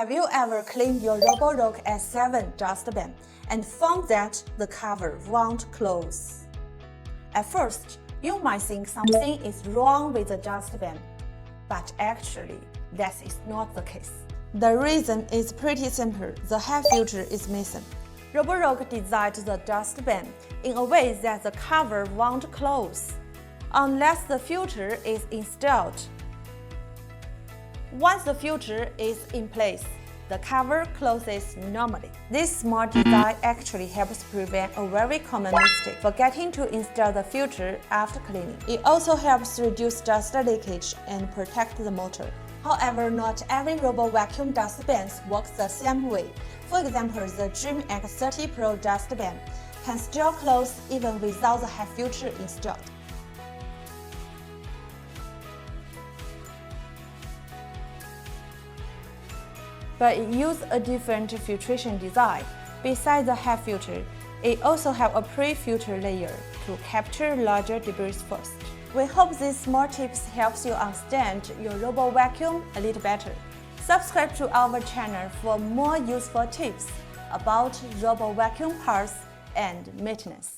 Have you ever cleaned your Roborock S7 dustbin and found that the cover won't close? At first, you might think something is wrong with the dustbin, but actually, that is not the case. The reason is pretty simple: the HEPA filter is missing. Roborock designed the dustbin in a way that the cover won't close unless the filter is installed. Once the filter is in place, the cover closes normally. This smart design actually helps prevent a very common mistake: forgetting to install the filter after cleaning. It also helps reduce dust leakage and protect the motor. However, not every robo vacuum dustbins works the same way. For example, the Dreame X30 Pro dustbin can still close even without the HEPA filter installed. But it uses a different filtration design. Besides the HEPA filter, it also has a pre-filter layer to capture larger debris first. We hope these small tips helps you understand your robo vacuum a little better. Subscribe to our channel for more useful tips about robo vacuum parts and maintenance.